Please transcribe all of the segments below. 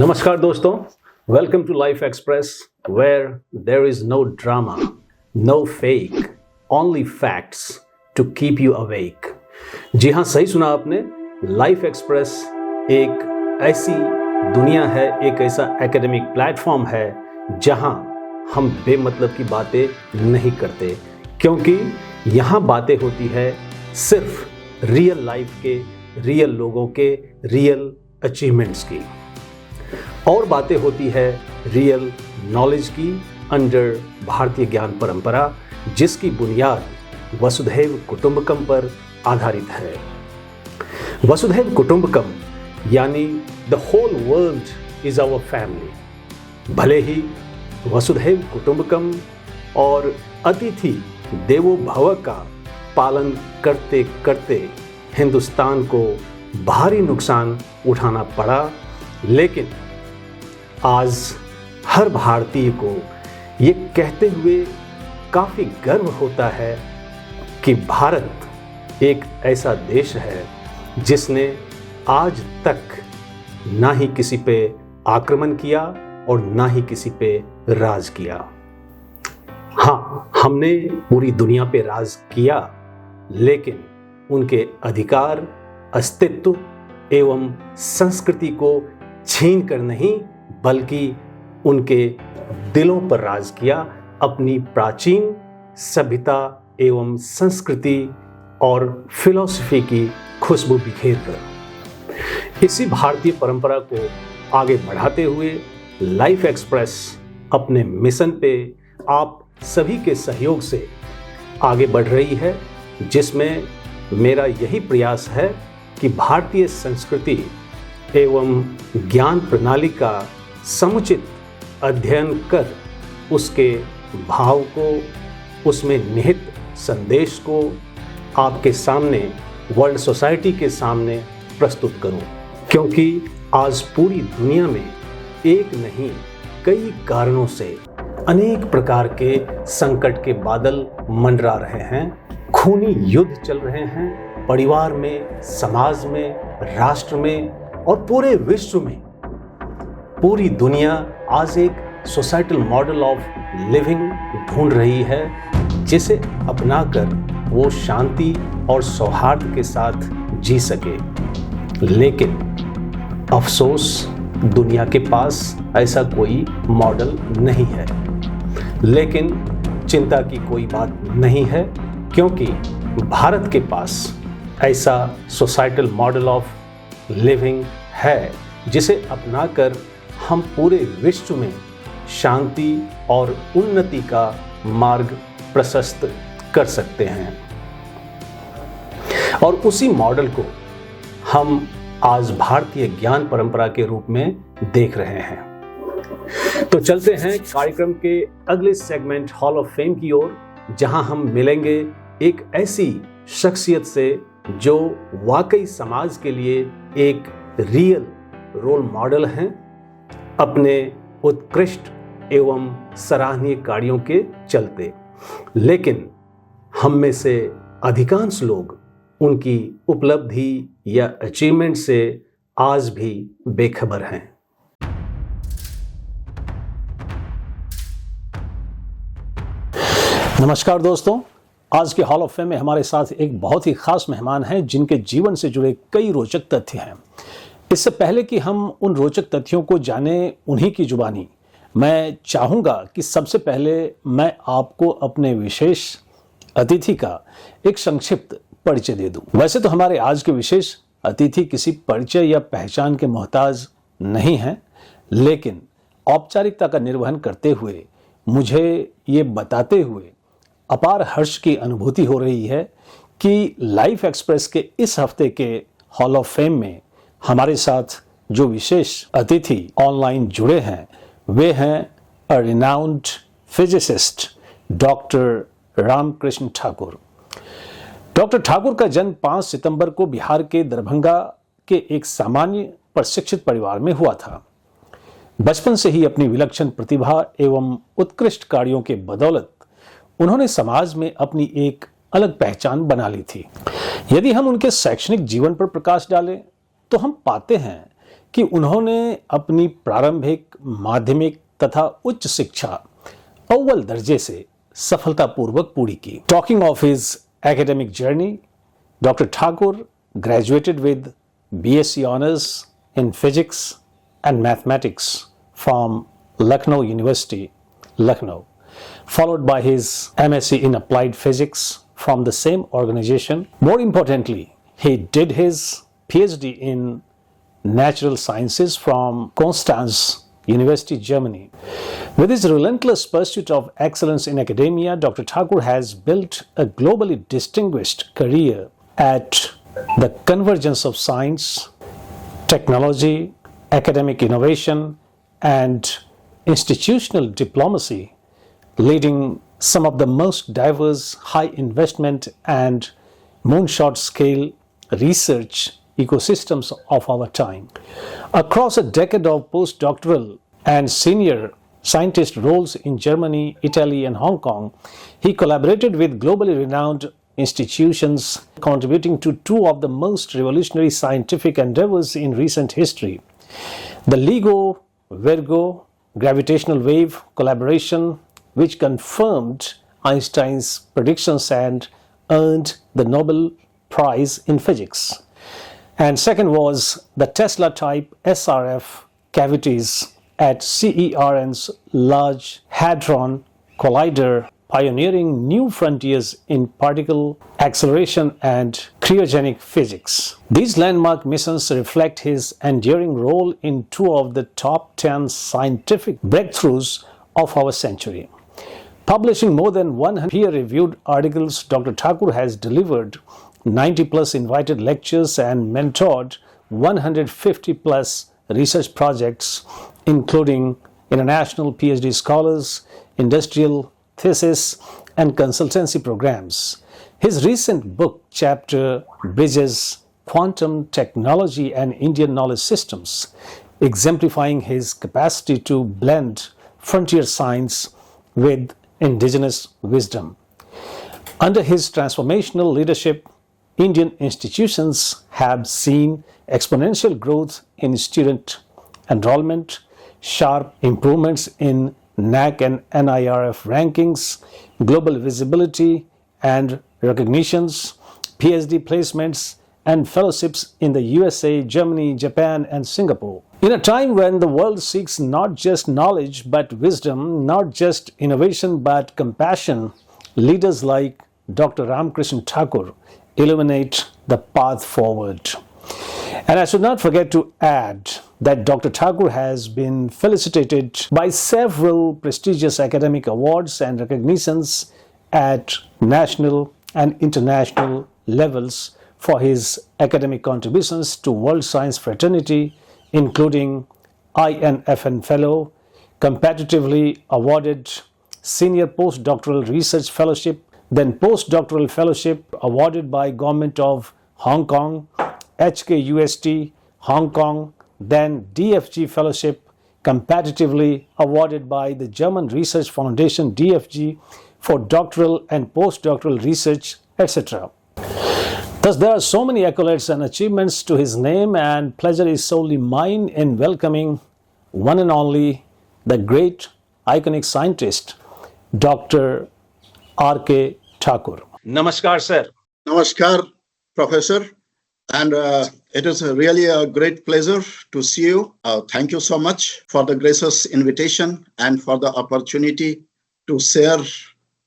नमस्कार दोस्तों, welcome to Life Express where there is no drama, no fake, only facts to keep you awake. जी हाँ, सही सुना आपने। लाइफ एक्सप्रेस एक ऐसी दुनिया है, एक ऐसा एकेडमिक प्लेटफॉर्म है जहाँ हम बेमतलब की बातें नहीं करते, क्योंकि यहाँ बातें होती है सिर्फ रियल लाइफ के, रियल लोगों के, रियल अचीवमेंट्स की, और बातें होती है रियल नॉलेज की अंडर भारतीय ज्ञान परंपरा, जिसकी बुनियाद वसुधैव कुटुंबकम पर आधारित है। वसुधैव कुटुंबकम यानी the whole world is our family. भले ही वसुधैव कुटुंबकम और अतिथि देवो भव का पालन करते करते हिंदुस्तान को भारी नुकसान उठाना पड़ा, लेकिन आज हर भारतीय को ये कहते हुए काफ़ी गर्व होता है कि भारत एक ऐसा देश है जिसने आज तक ना ही किसी पे आक्रमण किया और ना ही किसी पे राज किया। हाँ, हमने पूरी दुनिया पे राज किया, लेकिन उनके अधिकार, अस्तित्व एवं संस्कृति को छीन कर नहीं, बल्कि उनके दिलों पर राज किया, अपनी प्राचीन सभ्यता एवं संस्कृति और फिलॉसफी की खुशबू बिखेर कर। इसी भारतीय परंपरा को आगे बढ़ाते हुए लाइफ एक्सप्रेस अपने मिशन पे आप सभी के सहयोग से आगे बढ़ रही है, जिसमें मेरा यही प्रयास है कि भारतीय संस्कृति एवं ज्ञान प्रणाली का समुचित अध्ययन कर उसके भाव को, उसमें निहित संदेश को आपके सामने, वर्ल्ड सोसाइटी के सामने प्रस्तुत करूं, क्योंकि आज पूरी दुनिया में एक नहीं कई कारणों से अनेक प्रकार के संकट के बादल मंडरा रहे हैं। खूनी युद्ध चल रहे हैं परिवार में, समाज में, राष्ट्र में और पूरे विश्व में। पूरी दुनिया आज एक सोसाइटल मॉडल ऑफ लिविंग ढूंढ रही है, जिसे अपनाकर वो शांति और सौहार्द के साथ जी सके। लेकिन अफसोस, दुनिया के पास ऐसा कोई मॉडल नहीं है। लेकिन चिंता की कोई बात नहीं है, क्योंकि भारत के पास ऐसा सोसाइटल मॉडल ऑफ लिविंग है जिसे अपनाकर हम पूरे विश्व में शांति और उन्नति का मार्ग प्रशस्त कर सकते हैं। और उसी मॉडल को हम आज भारतीय ज्ञान परंपरा के रूप में देख रहे हैं। तो चलते हैं कार्यक्रम के अगले सेगमेंट हॉल ऑफ फेम की ओर, जहां हम मिलेंगे एक ऐसी शख्सियत से जो वाकई समाज के लिए एक रियल रोल मॉडल हैं, अपने उत्कृष्ट एवं सराहनीय कार्यों के चलते। लेकिन हम में से अधिकांश लोग उनकी उपलब्धि या अचीवमेंट से आज भी बेखबर हैं। नमस्कार दोस्तों, आज के हॉल ऑफ फेम में हमारे साथ एक बहुत ही खास मेहमान हैं, जिनके जीवन से जुड़े कई रोचक तथ्य हैं। इससे पहले कि हम उन रोचक तथ्यों को जाने उन्हीं की जुबानी, मैं चाहूँगा कि सबसे पहले मैं आपको अपने विशेष अतिथि का एक संक्षिप्त परिचय दे दूं। वैसे तो हमारे आज के विशेष अतिथि किसी परिचय या पहचान के मोहताज नहीं हैं, लेकिन औपचारिकता का निर्वहन करते हुए मुझे ये बताते हुए अपार हर्ष की अनुभूति हो रही है कि लाइफ एक्सप्रेस के इस हफ्ते के हॉल ऑफ फेम में हमारे साथ जो विशेष अतिथि ऑनलाइन जुड़े हैं, वे हैं a renowned physicist doctor Ramakrishna Thakur. Doctor Thakur का जन्म 5 सितंबर को बिहार के दरभंगा के एक सामान्य पर शिक्षित परिवार में हुआ था। बचपन से ही अपनी विलक्षण प्रतिभा एवं उत्कृष्ट कार्यों के बदौलत उन्होंने समाज में अपनी एक अलग पहचान बना ली थी। यदि हम उनके शैक्षणिक जीवन पर प्रकाश डालें तो हम पाते हैं कि उन्होंने अपनी प्रारंभिक, माध्यमिक तथा उच्च शिक्षा अव्वल दर्जे से सफलतापूर्वक पूरी की. Talking of his academic journey, Dr. Thakur graduated with BSc Honours in Physics and Mathematics from Lucknow University, Lucknow, followed by his MSc in Applied Physics from the same organization. More importantly, he did his PhD in Natural Sciences from Konstanz University, Germany. With his relentless pursuit of excellence in academia, Dr. Thakur has built a globally distinguished career at the convergence of science, technology, academic innovation, and institutional diplomacy, leading some of the most diverse, high investment and moonshot scale research ecosystems of our time. Across a decade of postdoctoral and senior scientist roles in Germany, Italy, and Hong Kong, he collaborated with globally renowned institutions, contributing to two of the most revolutionary scientific endeavors in recent history: the LIGO-Virgo gravitational wave collaboration, which confirmed Einstein's predictions and earned the Nobel Prize in Physics. And second was the Tesla type SRF cavities at CERN's Large Hadron Collider, pioneering new frontiers in particle acceleration and cryogenic physics. These landmark missions reflect his enduring role in two of the top 10 scientific breakthroughs of our century. Publishing more than 100 peer-reviewed articles, Dr. Thakur has delivered 90 plus invited lectures and mentored 150 plus research projects, including international PhD scholars, industrial thesis, and consultancy programs. His recent book chapter bridges quantum technology and Indian knowledge systems, exemplifying his capacity to blend frontier science with indigenous wisdom. Under his transformational leadership, Indian institutions have seen exponential growth in student enrollment, sharp improvements in NAC and NIRF rankings, global visibility and recognitions, PhD placements, and fellowships in the USA, Germany, Japan, and Singapore. In a time when the world seeks not just knowledge but wisdom, not just innovation but compassion, leaders like Dr. Ramkrishnan Thakur illuminate the path forward. And I should not forget to add that Dr. Thakur has been felicitated by several prestigious academic awards and recognitions at national and international levels for his academic contributions to world science fraternity, including INFN Fellow, competitively awarded Senior Postdoctoral Research Fellowship, then Postdoctoral Fellowship awarded by Government of Hong Kong, HKUST, Hong Kong, then DFG Fellowship, competitively awarded by the German Research Foundation DFG for doctoral and postdoctoral research, etc. Thus, there are so many accolades and achievements to his name, and pleasure is solely mine in welcoming one and only the great iconic scientist, Dr. R.K. Thakur. Namaskar, sir. Namaskar, Professor. And it is really a great pleasure to see you. Thank you so much for the gracious invitation and for the opportunity to share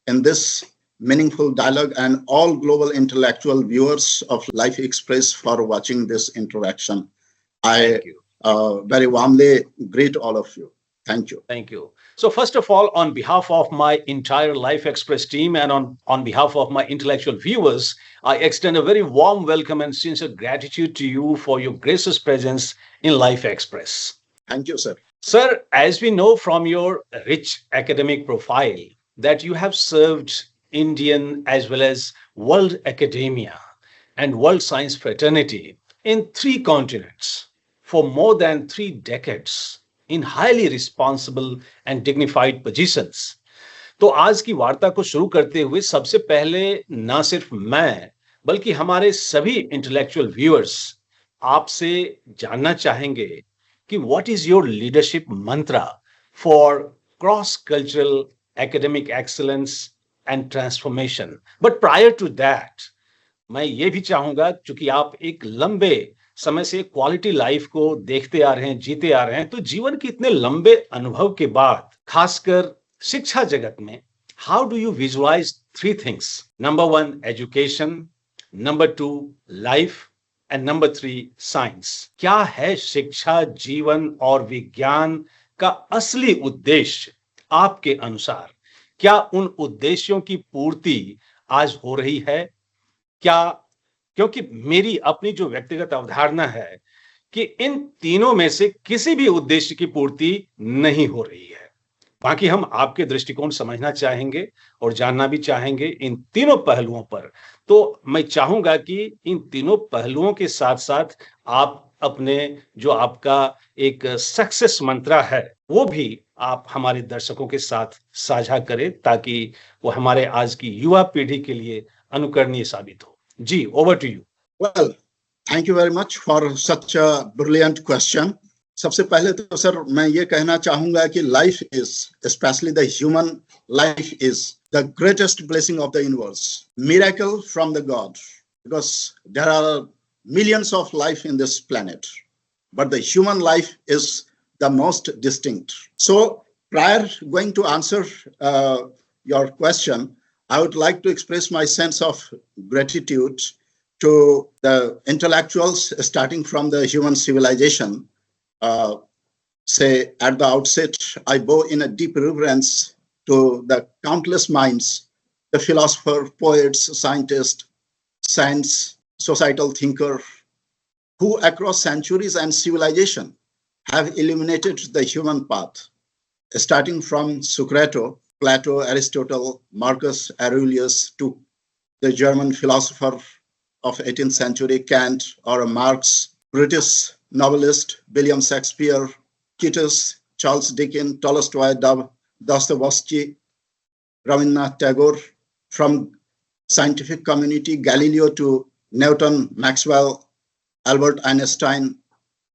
in this meaningful dialogue, and all global intellectual viewers of Life Express for watching this interaction. I very warmly greet all of you. Thank you. Thank you. So first of all, on behalf of my entire Life Express team and on behalf of my intellectual viewers, I extend a very warm welcome and sincere gratitude to you for your gracious presence in Life Express. Thank you, sir. Sir, as we know from your rich academic profile that you have served Indian as well as world academia and world science fraternity in 3 continents for more than 3 decades. In highly responsible and dignified positions. तो आज की वार्ता को शुरू करते हुए सबसे पहले ना सिर्फ मैं बल्कि हमारे सभी इंटेलेक्चुअल व्यूअर्स आपसे जानना चाहेंगे कि what is your leadership mantra for cross-cultural academic excellence and transformation. But prior to that, मैं ये भी चाहूंगा, क्योंकि आप एक लंबे समय से क्वालिटी लाइफ को देखते आ रहे हैं, जीते आ रहे हैं, तो जीवन के इतने लंबे अनुभव के बाद, खासकर शिक्षा जगत में, how do you visualise three things? Number 1 education, number 2 life and number 3 science. क्या है शिक्षा, जीवन और विज्ञान का असली उद्देश्य आपके अनुसार? क्या उन उद्देश्यों की पूर्ति आज हो रही है? क्या, क्योंकि मेरी अपनी जो व्यक्तिगत अवधारणा है कि इन तीनों में से किसी भी उद्देश्य की पूर्ति नहीं हो रही है. बाकी हम आपके दृष्टिकोण समझना चाहेंगे और जानना भी चाहेंगे इन तीनों पहलुओं पर. तो मैं चाहूंगा कि इन तीनों पहलुओं के साथ साथ आप अपने जो आपका एक सक्सेस मंत्र है वो भी आप हमारे दर्शकों के साथ साझा करें, ताकि वो हमारे आज की युवा पीढ़ी के लिए अनुकरणीय साबित हो. जी, over to you. Well, thank you very much for such a brilliant question. सबसे पहले तो सर मैं ये कहना चाहूंगा कि life is, especially the human life is the greatest blessing of the universe, miracle from the God, because there are millions of life in this planet, but the human life is the most distinct. So prior going to answer your question, I would like to express my sense of gratitude to the intellectuals starting from the human civilization. Say at the outset, I bow in a deep reverence to the countless minds, the philosopher, poets, scientists, science, societal thinker, who across centuries and civilization have illuminated the human path, starting from Socrates, Plato, Aristotle, Marcus Aurelius, to the German philosopher of 18th century, Kant, or Marx, British novelist William Shakespeare, Keats, Charles Dickens, Tolstoy, Dostoevsky, Rabindranath Tagore, from scientific community, Galileo to Newton, Maxwell, Albert Einstein,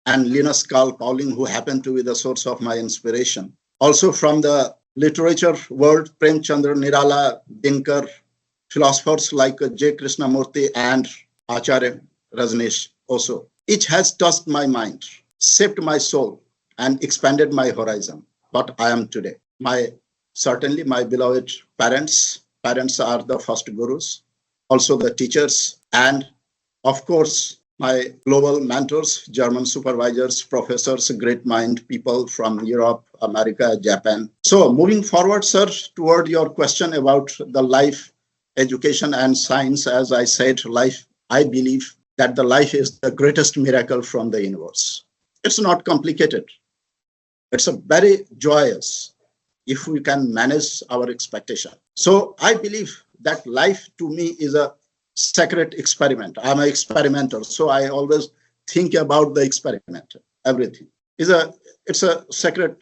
and Linus Carl Pauling, who happened to be the source of my inspiration. Also from the literature world, Premchandra, Nirala, Dinkar, philosophers like J. Krishnamurti and Acharya Rajneesh also. Each has touched my mind, shaped my soul, and expanded my horizon, what I am today. Certainly my beloved parents. Parents are the first gurus, also the teachers, and of course, my global mentors, German supervisors, professors, great mind people from Europe, America, Japan. So moving forward, sir, toward your question about the life, education, and science, as I said, life, I believe that the life is the greatest miracle from the universe. It's not complicated. It's a very joyous if we can manage our expectation. So I believe that life to me is a sacred experiment. I'm an experimenter, so I always think about the experiment. Everything it's a sacred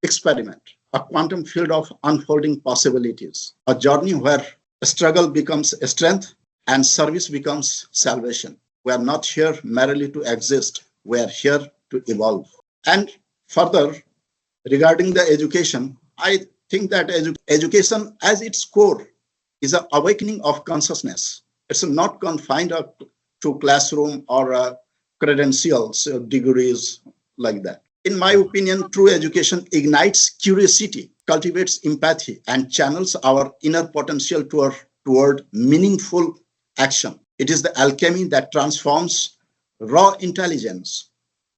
experiment, a quantum field of unfolding possibilities, a journey where struggle becomes strength and service becomes salvation. We are not here merely to exist. We are here to evolve. And further, regarding the education, I think that education as its core is an awakening of consciousness. It's not confined to classroom or credentials, degrees like that. In my opinion, true education ignites curiosity, cultivates empathy, and channels our inner potential toward meaningful action. It is the alchemy that transforms raw intelligence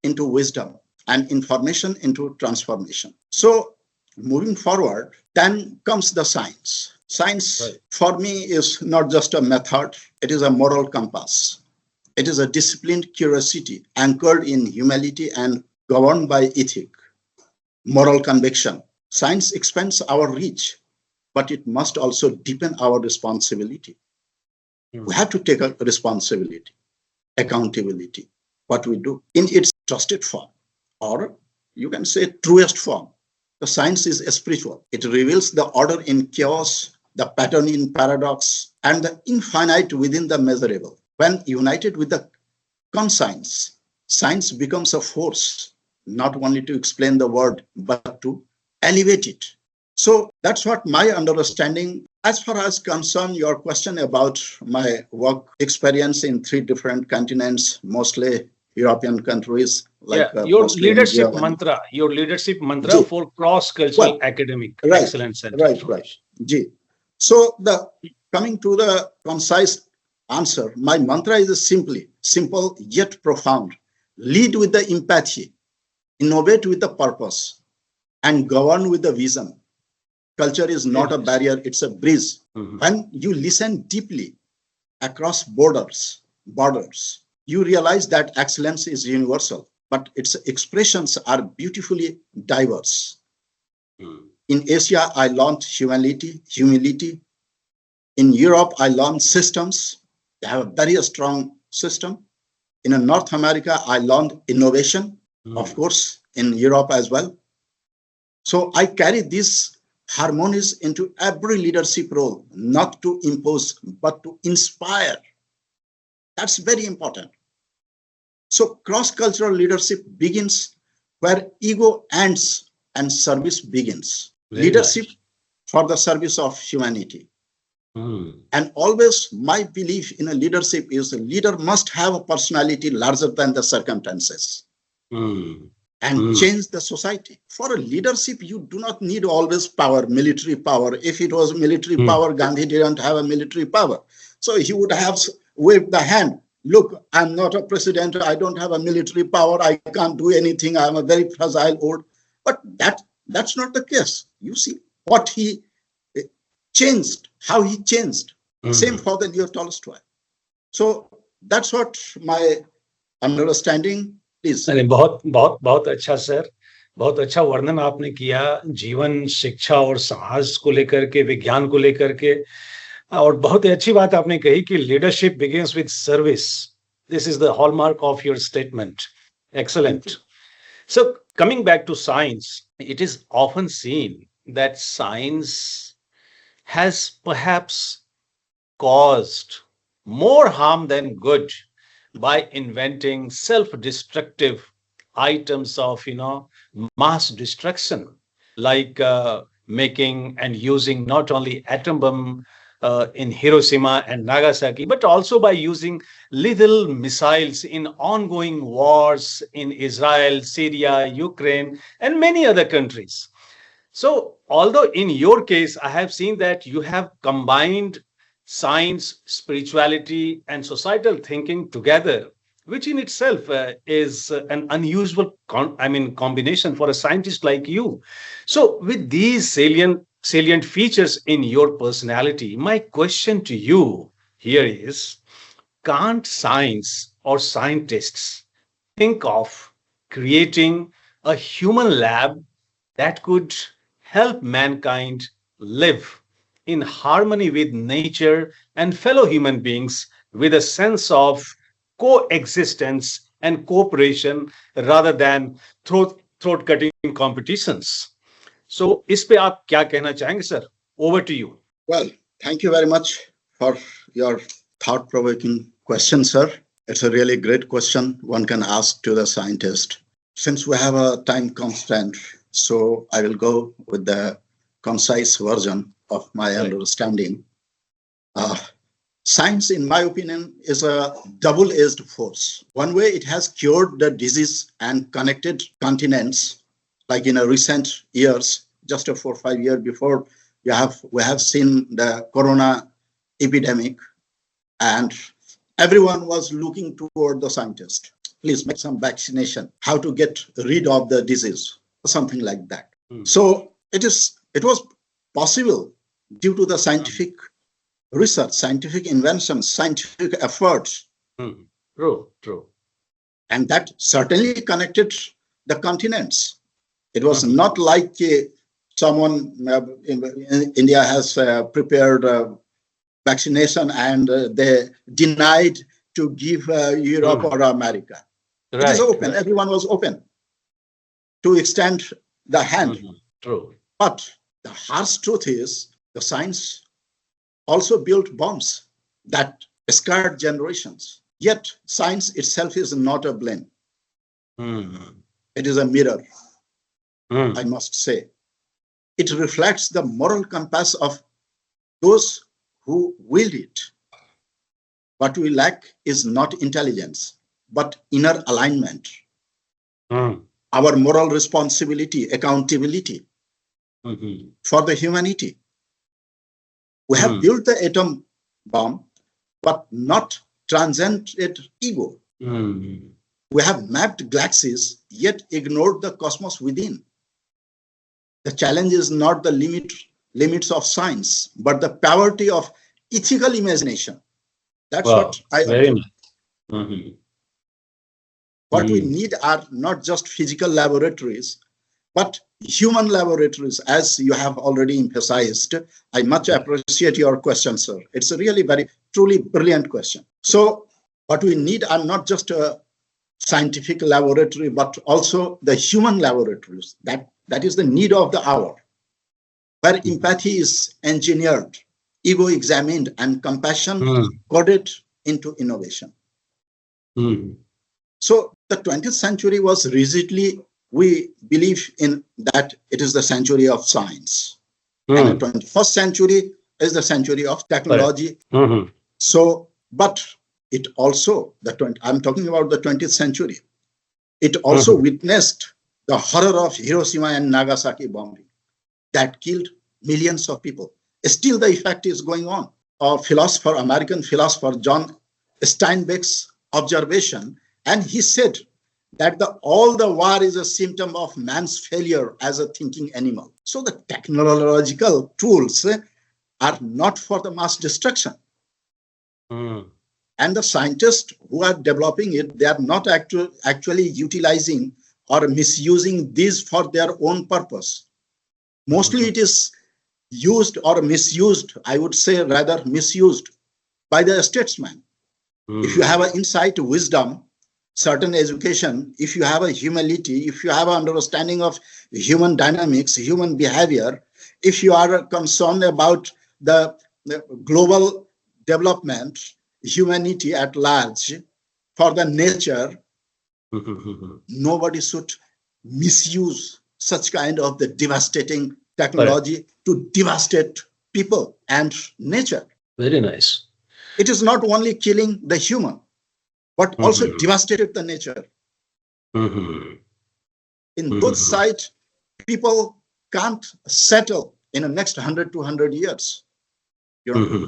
into wisdom and information into transformation. So moving forward, then comes the science. Science, right, for me is not just a method, it is a moral compass. It is a disciplined curiosity anchored in humility and governed by ethic, moral conviction. Science expands our reach, but it must also deepen our responsibility. We have to take a responsibility, accountability, what we do in its trusted form, or you can say truest form. The science is spiritual. It reveals the order in chaos, the pattern in paradox, and the infinite within the measurable. When united with the conscience, science becomes a force not only to explain the word, but to elevate it. So that's what my understanding. As far as concern your question about my work experience in 3 different continents, mostly European countries, like Your mostly India. your leadership mantra for cross-cultural academic excellence and right. So coming to the concise answer, my mantra is simple yet profound. Lead with the empathy, innovate with the purpose, and govern with the vision. Culture is not a barrier, it's a bridge. When you listen deeply across borders, you realize that excellence is universal, but its expressions are beautifully diverse. In Asia, I learned humility. In Europe, I learned systems. They have a very strong system. In North America, I learned innovation, of course, in Europe as well. So I carry these harmonies into every leadership role, not to impose, but to inspire. That's very important. So cross-cultural leadership begins where ego ends and service begins. Leadership for the service of humanity. And always my belief in a leadership is a leader must have a personality larger than the circumstances. And change the society. For a leadership, you do not need always power, military power. If it was military power, Gandhi didn't have a military power. So he would have waved the hand. Look, I'm not a president. I don't have a military power. I can't do anything. I'm a very fragile old. But that's not the case. You see what he changed, how he changed. Same for the Leo Tolstoy. So that's what my understanding is. अरे बहुत अच्छा sir, बहुत अच्छा वर्णन आपने किया जीवन, शिक्षा और समाज को लेकर के, विज्ञान को लेकर के, और बहुत ही अच्छी बात आपने कही कि leadership begins with service. This is the hallmark of your statement. Excellent. So coming back to science, it is often seen that science has perhaps caused more harm than good by inventing self-destructive items of, mass destruction, like making and using not only atom bomb in Hiroshima and Nagasaki, but also by using lethal missiles in ongoing wars in Israel, Syria, Ukraine, and many other countries. So, although in your case, I have seen that you have combined science, spirituality, and societal thinking together, which in itself is an unusual combination for a scientist like you. So with these salient features in your personality, my question to you here is, can't science or scientists think of creating a human lab that could help mankind live in harmony with nature and fellow human beings with a sense of coexistence and cooperation rather than throat-cutting competitions? So, इस पे आप क्या कहना चाहेंगे, sir? Over to you. Well, thank you very much for your thought-provoking question, sir. It's a really great question one can ask to the scientist. Since we have a time constraint, so I will go with the concise version of my understanding. Science, in my opinion, is a double-edged force. One way, it has cured the disease and connected continents, like in a recent years, just 4 or 5 years before, we have seen the corona epidemic, and everyone was looking toward the scientist. Please make some vaccination, how to get rid of the disease, or something like that. So it was possible due to the scientific research, scientific inventions, scientific efforts. True. And that certainly connected the continents. It was not like someone in India has prepared vaccination and they denied to give Europe or America. It is open. Everyone was open to extend the hand. True. But the harsh truth is, the science also built bombs that scarred generations. Yet science itself is not a blame. It is a mirror, Hmm. I must say. It reflects the moral compass of those who wield it. What we lack is not intelligence, but inner alignment, Hmm. our moral responsibility, accountability Hmm. for the humanity. We have built the atom bomb, but not transcended ego. Hmm. We have mapped galaxies, yet ignored the cosmos within. The challenge is not the limits of science, but the poverty of ethical imagination. That's Wow, what I very observe. nice. Hmm. What we need are not just physical laboratories, but human laboratories, as you have already emphasized. I much appreciate your question, sir. It's a really very, truly brilliant question. So what we need are not just a scientific laboratory, but also the human laboratories. That is the need of the hour, where empathy is engineered, ego examined, and compassion coded into innovation. So the 20th century was rigidly, we believe in that it is the century of science. And the 21st century is the century of technology. So, but it also, I'm talking about the 20th century, it also witnessed the horror of Hiroshima and Nagasaki bombing that killed millions of people. Still the effect is going on. American philosopher John Steinbeck's observation, and he said that all the war is a symptom of man's failure as a thinking animal. So the technological tools are not for the mass destruction. And the scientists who are developing it, they are not actually utilizing or misusing these for their own purpose. Mostly it is used or misused, I would say rather misused by the statesman. If you have an insight, wisdom, certain education, if you have a humility, if you have an understanding of human dynamics, human behavior, if you are concerned about the global development, humanity at large, for the nature, nobody should misuse such kind of the devastating technology to devastate people and nature. Very nice. It is not only killing the human, but also devastated the nature. In both sides, people can't settle in the next 100 to 100 years. You know?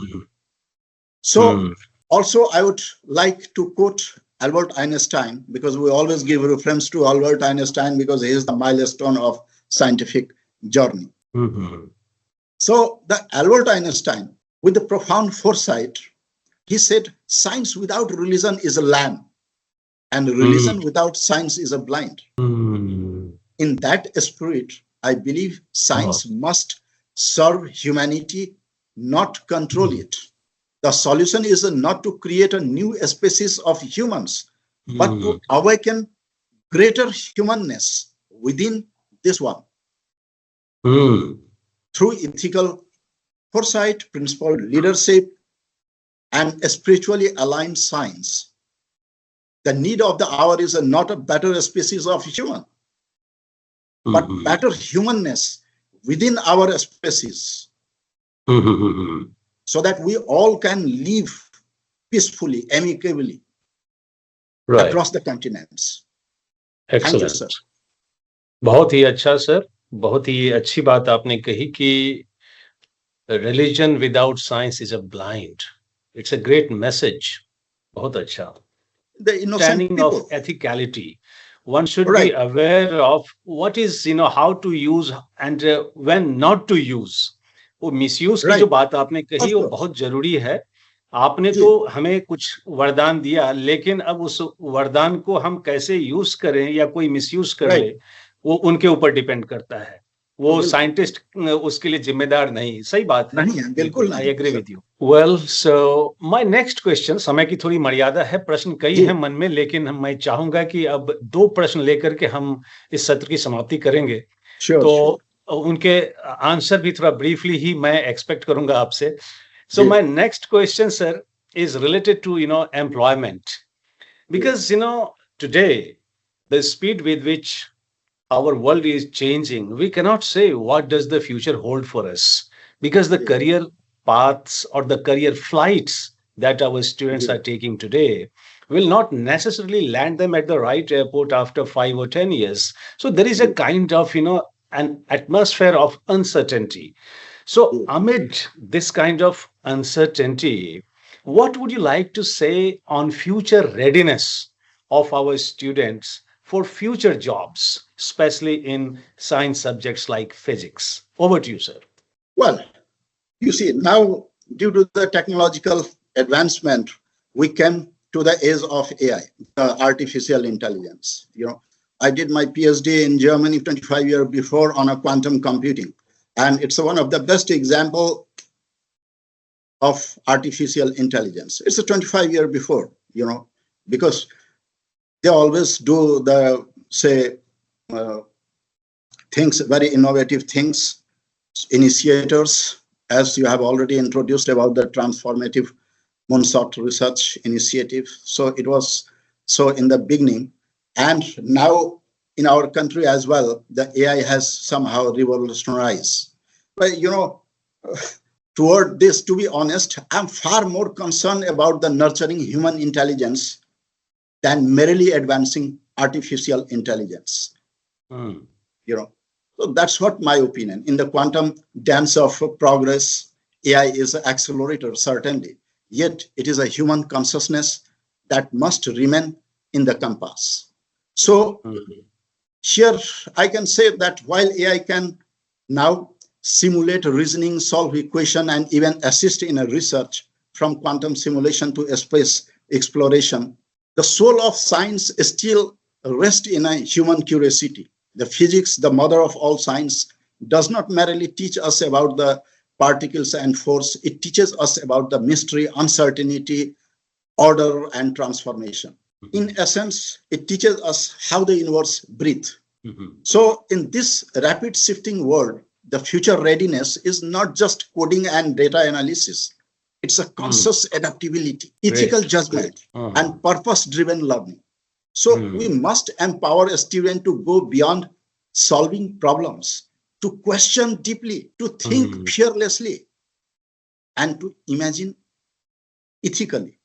So also I would like to quote Albert Einstein, because we always give reference to Albert Einstein because he is the milestone of scientific journey. So the Albert Einstein, with the profound foresight, he said, science without religion is a lamb, and religion without science is a blind. In that spirit, I believe science must serve humanity, not control it. The solution is not to create a new species of humans, but to awaken greater humanness within this one. Through ethical foresight, principled leadership, and a spiritually aligned science. The need of the hour is not a better species of human, but better humanness within our species, so that we all can live peacefully, amicably across the continents. Excellent. Thank you, sir. बहुत ही अच्छा sir, बहुत ही अच्छी बात आपने कही कि religion without science is a blind. It's a great message. बहुत अच्छा. The innocent Understanding people. of ethicality. One should be aware of what is, how to use and when not to use. वो misuse की जो बात आपने कही वो बहुत जरूरी है. आपने तो हमें कुछ वरदान दिया, लेकिन अब उस वरदान को हम कैसे यूज करें या कोई मिसयूज कर ले, वो उनके ऊपर डिपेंड करता है. वो साइंटिस्ट उसके लिए जिम्मेदार नहीं. सही बात है. नहीं है, बिल्कुल नहीं. I agree with you. Well, so my next question, समय की थोड़ी मर्यादा है, प्रश्न कई हैं मन में, लेकिन मैं चाहूंगा कि अब 2 प्रश्न लेकर के हम इस सत्र की समाप्ति करेंगे. तो उनके आंसर भी थोड़ा ब्रीफली ही मैं एक्सपेक्ट करूंगा आपसे. So my next question, sir, is related to, employment. Because, today, the speed with which our world is changing, we cannot say what does the future hold for us, because the Yeah. career paths or the career flights that our students Yeah. are taking today will not necessarily land them at the right airport after 5 or 10 years. So there is a Yeah. kind of, an atmosphere of uncertainty. So Yeah. amid this kind of uncertainty, what would you like to say on future readiness of our students for future jobs, especially in science subjects like physics? Over to you, sir. Well, you see, now due to the technological advancement, we came to the age of AI, artificial intelligence. I did my PhD in Germany 25 years before on a quantum computing, and it's one of the best example of artificial intelligence. It's a 25 years before, because they always do the things, very innovative things, initiators, as you have already introduced about the transformative moonshot research initiative. So it was so in the beginning, and now in our country as well, the AI has somehow revolutionized. But toward this, to be honest, I'm far more concerned about the nurturing human intelligence than merely advancing artificial intelligence. So that's what my opinion. In the quantum dance of progress, AI is an accelerator, certainly. Yet it is a human consciousness that must remain in the compass. So here I can say that while AI can now simulate reasoning, solve equation, and even assist in a research from quantum simulation to space exploration, the soul of science still rests in a human curiosity. The physics, the mother of all science, does not merely teach us about the particles and force. It teaches us about the mystery, uncertainty, order, and transformation. In essence, it teaches us how the universe breathes. So in this rapid shifting world, the future readiness is not just coding and data analysis. It's a conscious adaptability, ethical judgment, and purpose-driven learning. So we must empower a student to go beyond solving problems, to question deeply, to think fearlessly, and to imagine ethically.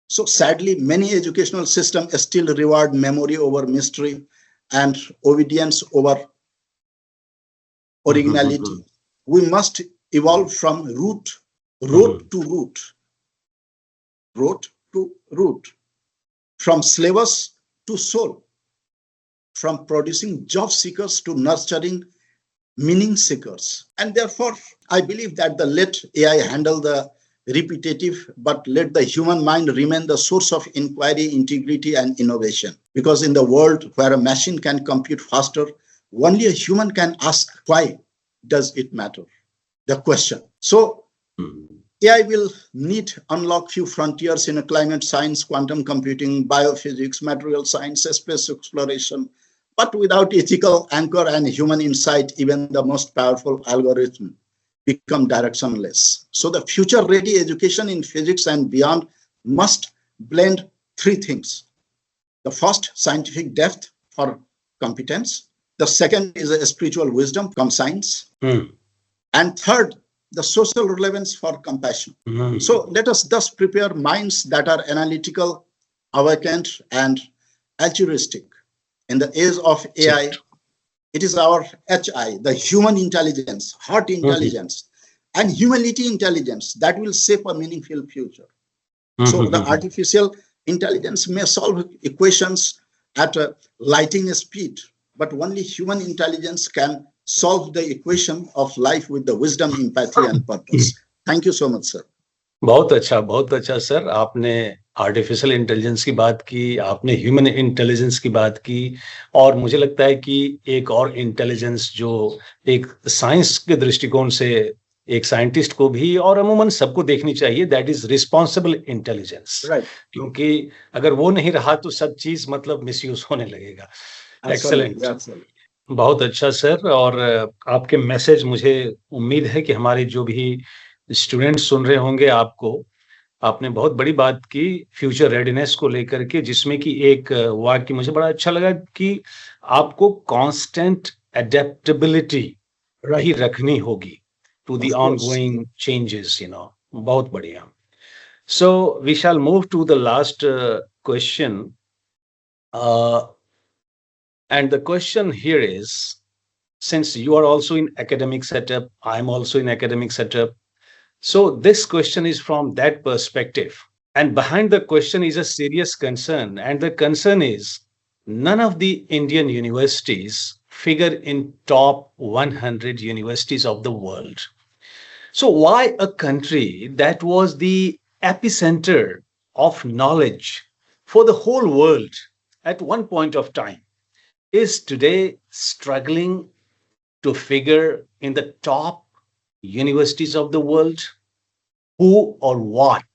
So sadly, many educational systems still reward memory over mystery and obedience over originality. We must evolve from root to root, from slavers to soul, from producing job seekers to nurturing meaning seekers. And therefore, I believe that let AI handle the repetitive, but let the human mind remain the source of inquiry, integrity, and innovation. Because in the world where a machine can compute faster, only a human can ask, why does it matter? The question. So AI will need unlock few frontiers in climate science, quantum computing, biophysics, material science, space exploration, but without ethical anchor and human insight, even the most powerful algorithm become directionless. So the future-ready education in physics and beyond must blend three things. The first, scientific depth for competence. The second is a spiritual wisdom, conscience. And third, the social relevance for compassion. So let us thus prepare minds that are analytical, awakened, and altruistic. In the age of AI, it is our HI, the human intelligence, heart intelligence, and humility intelligence that will shape a meaningful future. So the artificial intelligence may solve equations at a lightning speed, but only human intelligence can solve the equation of life with the wisdom, empathy, and purpose. Thank you so much, sir. बहुत अच्छा sir. आपने artificial intelligence की बात की, आपने human intelligence की बात की, और मुझे लगता है कि एक और इंटेलिजेंस जो एक साइंस के दृष्टिकोण से एक साइंटिस्ट को भी और अमूमन सबको देखनी चाहिए, दैट इज रिस्पॉन्सिबल इंटेलिजेंस. क्योंकि अगर वो नहीं रहा तो सब चीज मतलब मिसयूज होने लगेगा. एक्सेलेंट, बहुत अच्छा सर. और आपके मैसेज, मुझे उम्मीद है कि हमारे जो भी स्टूडेंट्स सुन रहे होंगे आपको, आपने बहुत बड़ी बात की फ्यूचर रेडीनेस को लेकर के, जिसमें कि एक वाक्य मुझे बड़ा अच्छा लगा कि आपको कांस्टेंट एडेप्टेबिलिटी रखनी होगी to the Of course. Ongoing changes, बहुत बढ़िया. So we shall move to the last question, and the question here is, since you are also in academic setup, I'm also in academic setup, so this question is from that perspective. And behind the question is a serious concern. And the concern is none of the Indian universities figure in top 100 universities of the world. So why a country that was the epicenter of knowledge for the whole world at one point of time is today struggling to figure in the top universities of the world? Who or what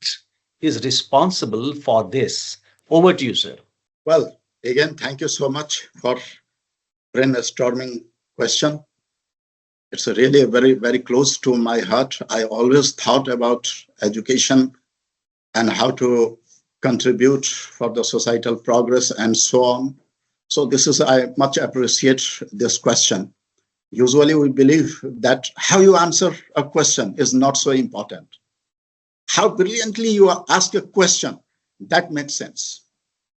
is responsible for this? Over to you, sir. Well, again, thank you so much for brainstorming question. It's really very, very close to my heart. I always thought about education and how to contribute for the societal progress and so on. So I much appreciate this question. Usually we believe that how you answer a question is not so important. How brilliantly you ask a question, that makes sense.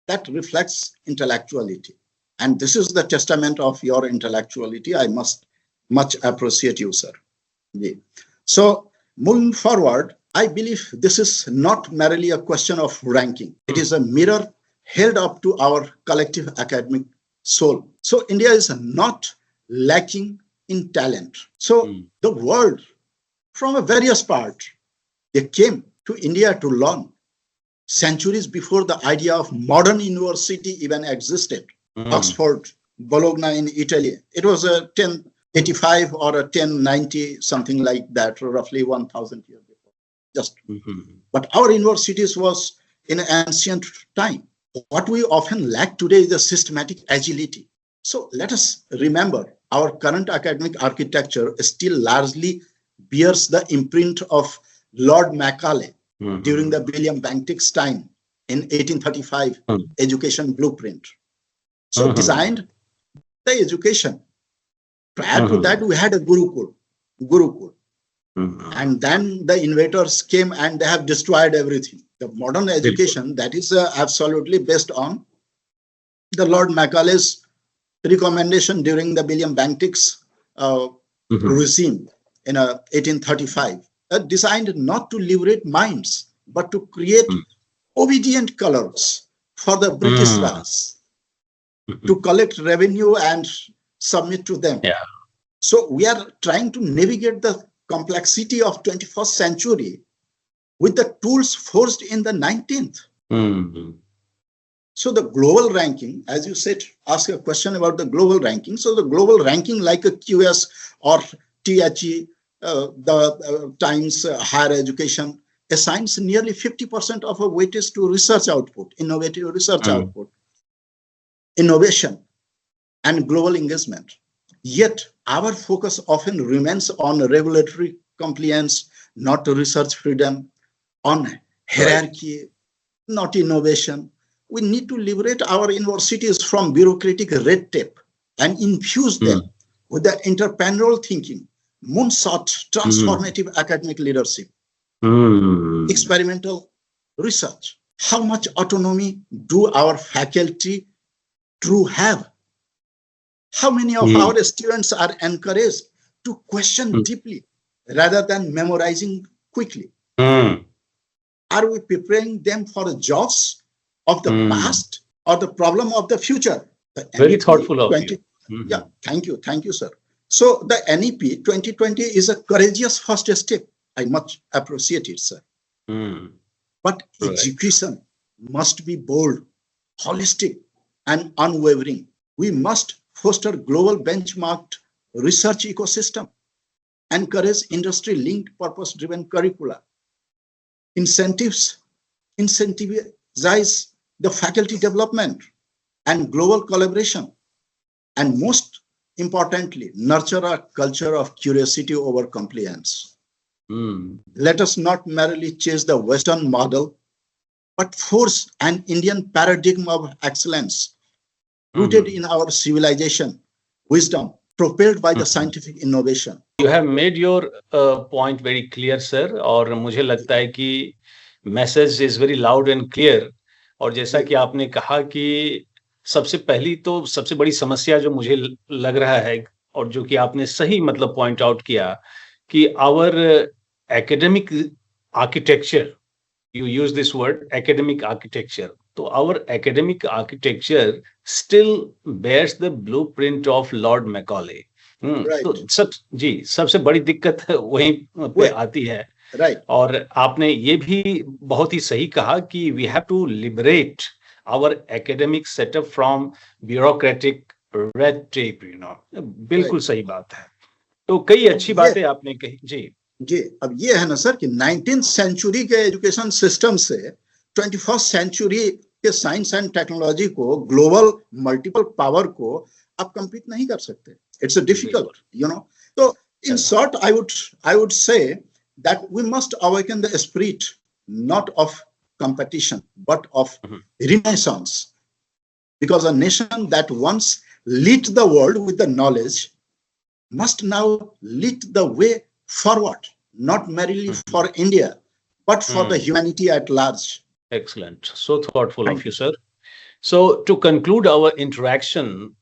That reflects intellectuality. And this is the testament of your intellectuality. I must much appreciate you, sir. Yeah. So moving forward, I believe this is not merely a question of ranking. It is a mirror held up to our collective academic soul. So India is not lacking in talent. So the world from a various parts, they came to India to learn centuries before the idea of modern university even existed. Oxford, Bologna in Italy, it was a 1085 or a 1090, something like that, roughly 1000 years before. But our universities was in ancient time. What we often lack today is the systematic agility. So let us remember our current academic architecture still largely bears the imprint of Lord Macaulay during the William Bentinck's time in 1835 education blueprint. So designed the education. Prior to that, we had a Gurukul. And then the invaders came and they have destroyed everything. The modern education that is absolutely based on the Lord Macaulay's recommendation during the William Bentinck's regime in 1835, designed not to liberate minds, but to create obedient colors for the British Raj to collect revenue and submit to them. Yeah. So we are trying to navigate the complexity of 21st century with the tools forged in the 19th. So the global ranking, as you said, ask a question about the global ranking. So the global ranking like a QS or THE, the Times Higher Education, assigns nearly 50% of a weightage to research output, innovative research output, innovation, and global engagement. Yet our focus often remains on regulatory compliance, not research freedom, on hierarchy, not innovation. We need to liberate our universities from bureaucratic red tape and infuse them with the entrepreneurial thinking, moonshot, transformative academic leadership, experimental research. How much autonomy do our faculty true have? How many of our students are encouraged to question deeply rather than memorizing quickly? Are we preparing them for the jobs of the past or the problem of the future? Very thoughtful of you. Yeah, thank you, sir. So the NEP 2020 is a courageous first step. I much appreciate it, sir. But execution must be bold, holistic, and unwavering. We must foster global benchmarked research ecosystem, encourage industry-linked purpose-driven curricula, incentivize the faculty development and global collaboration, and most importantly, nurture a culture of curiosity over compliance. Let us not merely chase the Western model, but force an Indian paradigm of excellence rooted in our civilization, wisdom, propelled by the scientific innovation. You have made your point very clear, sir. और मुझे लगता है कि message is very loud and clear. और जैसा कि आपने कहा कि सबसे पहली तो सबसे बड़ी समस्या जो मुझे लग रहा है और जो कि आपने सही मतलब पॉइंट आउट किया कि our academic architecture, you use this word academic architecture. तो our academic architecture still bears the blueprint of Lord Macaulay. Right. तो सबसे बड़ी दिक्कत वहीं पे आती है. Right. और आपने ये भी बहुत ही सही कहा कि we have to liberate our academic setup from bureaucratic red tape, बिल्कुल Right. सही बात है. तो कई अच्छी बातें आपने कही. जी, अब ये है ना सर कि 19th सेंचुरी के एजुकेशन सिस्टम से 21st सेंचुरी के साइंस एंड टेक्नोलॉजी को, ग्लोबल मल्टीपल पावर को आप कंपीट नहीं कर सकते. It's a difficult, So in short, I would say that we must awaken the spirit not of competition but of renaissance, because a nation that once lit the world with the knowledge must now lead the way forward, not merely for India, but for the humanity at large. Excellent. So thoughtful of you, sir. So to conclude our interaction,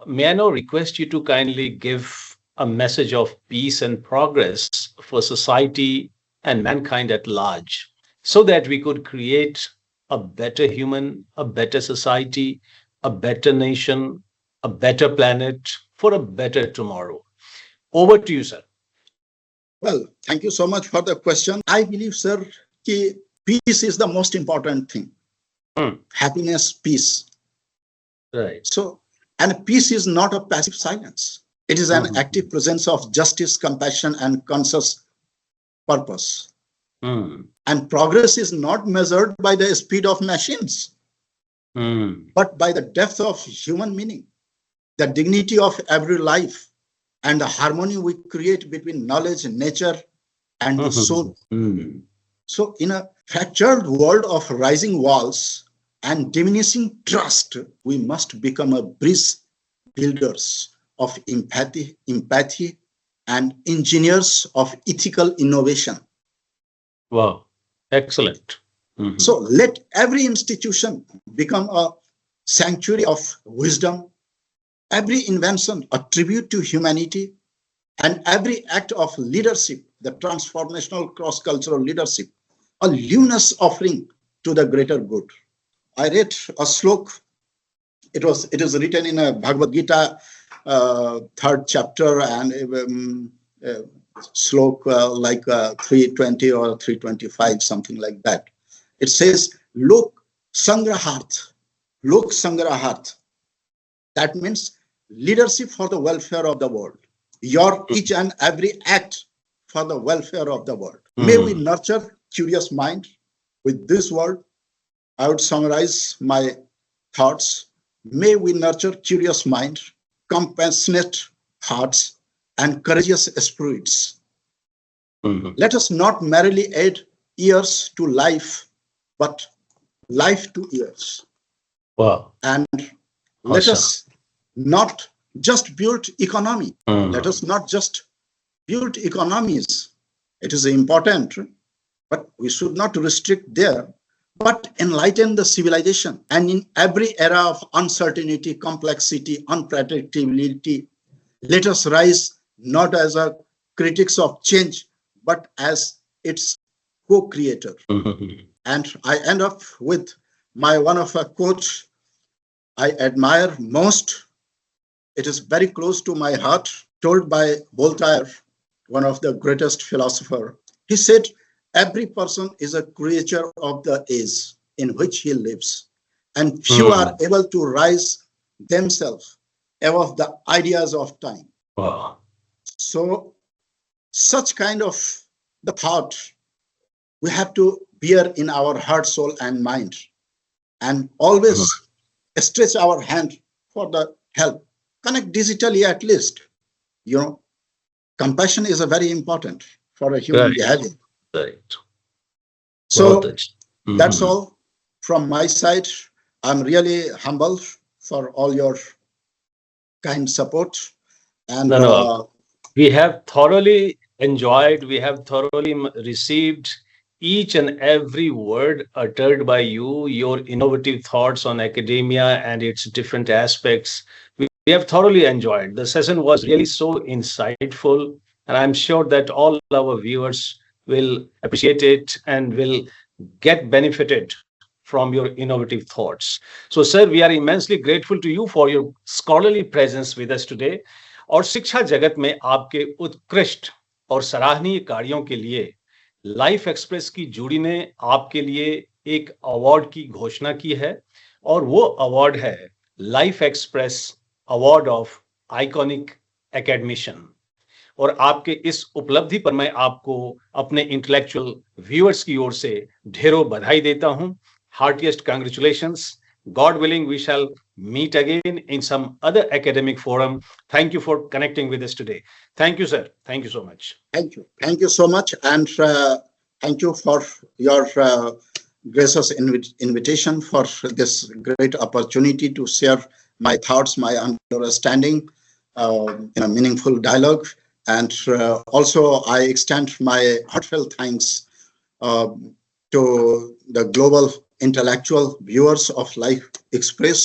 may I now request you to kindly give a message of peace and progress for society and mankind at large, so that we could create a better human, a better society, a better nation, a better planet for a better tomorrow. Over to you, sir. Well, thank you so much for the question. I believe, sir, that peace is the most important thing. Happiness, peace. Right. So, and peace is not a passive silence. It is an active presence of justice, compassion, and conscious purpose. And progress is not measured by the speed of machines, but by the depth of human meaning, the dignity of every life, and the harmony we create between knowledge, nature, and the soul. So in a fractured world of rising walls and diminishing trust, we must become a bridge builders of empathy, and engineers of ethical innovation. Wow, excellent. So let every institution become a sanctuary of wisdom, every invention a tribute to humanity, and every act of leadership, the transformational cross-cultural leadership, a luminous offering to the greater good. I read a slok. It is written in a Bhagavad Gita, 3rd chapter, and slok like 320 or 325, something like that. It says, Lok Sangraharth. Lok Sangraharth. That means leadership for the welfare of the world. Your each and every act for the welfare of the world. May we nurture curious mind. With this word, I would summarize my thoughts. May we nurture curious mind, compassionate hearts, and courageous spirits. Let us not merely add years to life, but life to years. Wow. And let us not just build economy. Let us not just build economies. It is important, but we should not restrict there, but enlighten the civilization. And in every era of uncertainty, complexity, unpredictability, let us rise not as a critics of change, but as its co-creator. And I end up with my one of a quote I admire most. It is very close to my heart, told by Voltaire, one of the greatest philosopher. He said, every person is a creature of the age in which he lives, and few are able to rise themselves above the ideas of time. Wow. So such kind of the thought we have to bear in our heart, soul, and mind, and always stretch our hand for the help. Connect digitally at least. Compassion is a very important. for a human Right. behavior. Right. So Mhm. that's all from my side. I'm really humbled for all your kind support. And No. We have thoroughly enjoyed, we have thoroughly received each and every word uttered by you, your innovative thoughts on academia and its different aspects. We have thoroughly enjoyed. The session was really so insightful, and I'm sure that all our viewers will appreciate it and will get benefited from your innovative thoughts. So, sir, we are immensely grateful to you for your scholarly presence with us today. और शिक्षा जगत में आपके उत्कृष्ट और सराहनीय कार्यों के लिए लाइफ एक्सप्रेस की जूरी ने आपके लिए एक अवार्ड की घोषणा की है और वो अवार्ड है life express award of iconic academician. और आपके इस उपलब्धि पर मैं आपको अपने इंटेलेक्चुअल व्यूअर्स की ओर से ढेरों बधाई देता हूं। Heartiest congratulations. God willing, we shall meet again in some other academic forum. Thank you for connecting with us today. Thank you, sir. Thank you so much. thank you. Thank you so much. And thank you for your gracious invitation for this great opportunity to share my thoughts, my understanding in a meaningful dialogue. And also, I extend my heartfelt thanks to the global intellectual viewers of Life Express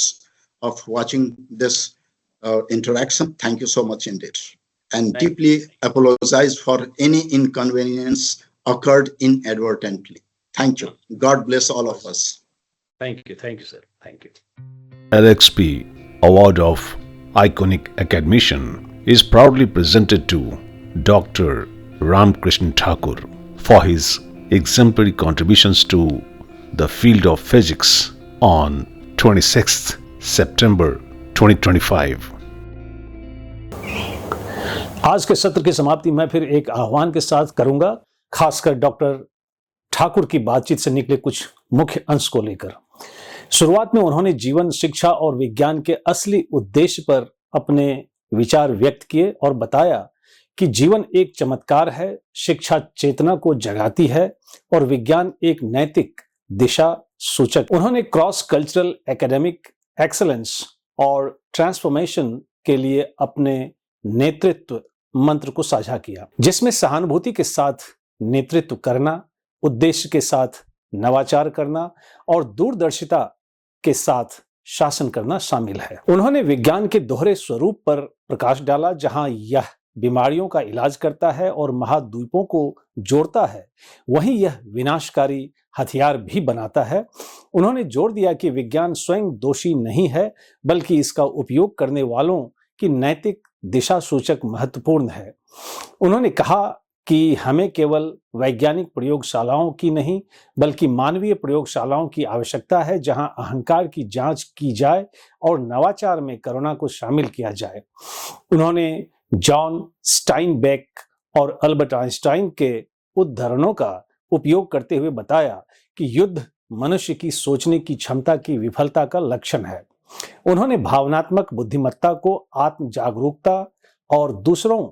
of watching this interaction. Thank you so much indeed. And deeply apologize for any inconvenience occurred inadvertently. Thank you. God bless all of us. Thank you. Thank you, sir. Thank you. LXP Award of Iconic Academician is proudly presented to Dr. Ramkrishnan Thakur for his exemplary contributions to the field of physics on 26th September 2025. आज के सत्र की समाप्ति मैं फिर एक आह्वान के साथ करूंगा, खासकर डॉक्टर ठाकुर की बातचीत से निकले कुछ मुख्य अंश को लेकर। शुरुआत में उन्होंने जीवन, शिक्षा और विज्ञान के असली उद्देश्य पर अपने विचार व्यक्त किए और बताया कि जीवन एक चमत्कार है, शिक्षा चेतना को जगाती है और विज्ञान एक नैतिक दिशा सूचक। उन्होंने क्रॉस कल्चरल एकेडमिक एक्सेलेंस और ट्रांसफॉर्मेशन के लिए अपने नेतृत्व मंत्र को साझा किया, जिसमें सहानुभूति के साथ नेतृत्व करना, उद्देश्य के साथ नवाचार करना और दूरदर्शिता के साथ शासन करना शामिल है। उन्होंने विज्ञान के दोहरे स्वरूप पर प्रकाश डाला, जहां यह बीमारियों का इलाज करता है और महाद्वीपों को जोड़ता है, वहीं यह विनाशकारी हथियार भी बनाता है। उन्होंने जोर दिया कि विज्ञान स्वयं दोषी नहीं है, बल्कि इसका उपयोग करने वालों की नैतिक दिशा सूचक महत्वपूर्ण है। उन्होंने कहा कि हमें केवल वैज्ञानिक प्रयोगशालाओं की नहीं, बल्कि मानवीय प्रयोगशालाओं की आवश्यकता है, जहां अहंकार की जांच की जाए और नवाचार में करुणा को शामिल किया जाए। उन्होंने जॉन स्टाइनबेक और अल्बर्ट आइंस्टाइन के उद्धरणों का उपयोग करते हुए बताया कि युद्ध मनुष्य की सोचने की क्षमता की विफलता का लक्षण है। उन्होंने भावनात्मक बुद्धिमत्ता को आत्म जागरूकता और दूसरों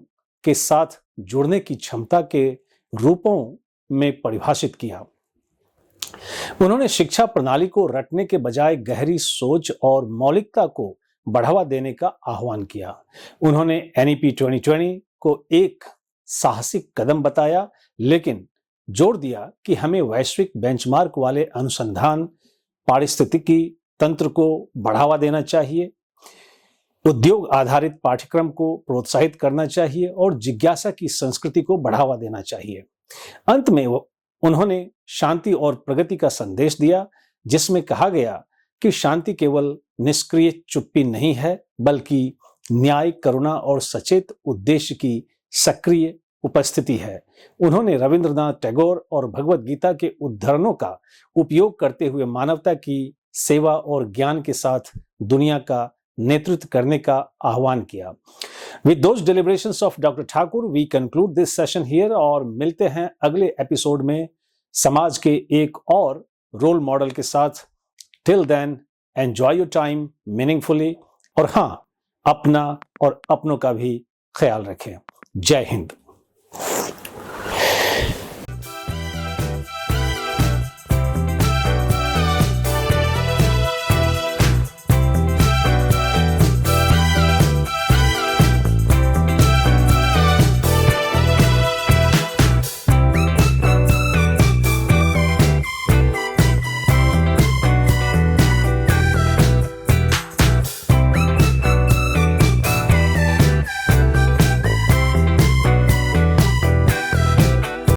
के साथ जुड़ने की क्षमता के रूपों में परिभाषित किया। उन्होंने शिक्षा प्रणाली को रटने के बजाय गहरी सोच और मौलिकता को बढ़ावा देने का आह्वान किया। उन्होंने NEP 2020 को एक साहसिक कदम बताया, लेकिन जोर दिया कि हमें वैश्विक बेंचमार्क वाले अनुसंधान, पारिस्थितिकी तंत्र को बढ़ावा देना चाहिए, उद्योग आधारित पाठ्यक्रम को प्रोत्साहित करना चाहिए और जिज्ञासा की संस्कृति को बढ़ावा देना चाहिए। अंत में उन्होंने शांति और प्रगति का संदेश दिया, जिसमें कहा गया कि शांति केवल निष्क्रिय चुप्पी नहीं है, बल्कि न्याय, करुणा और सचेत उद्देश्य की सक्रिय उपस्थिति है। उन्होंने रविंद्रनाथ टैगोर और भगवत गीता के उद्धरणों का उपयोग करते हुए मानवता की सेवा और ज्ञान के साथ दुनिया का नेतृत्व करने का आह्वान किया। With those deliberations of Dr. Thakur, we conclude this session here और मिलते हैं अगले एपिसोड में समाज के एक और रोल मॉडल के साथ। Till then, enjoy your time meaningfully और हाँ, अपना और अपनों का भी ख्याल रखें। जय हिंद।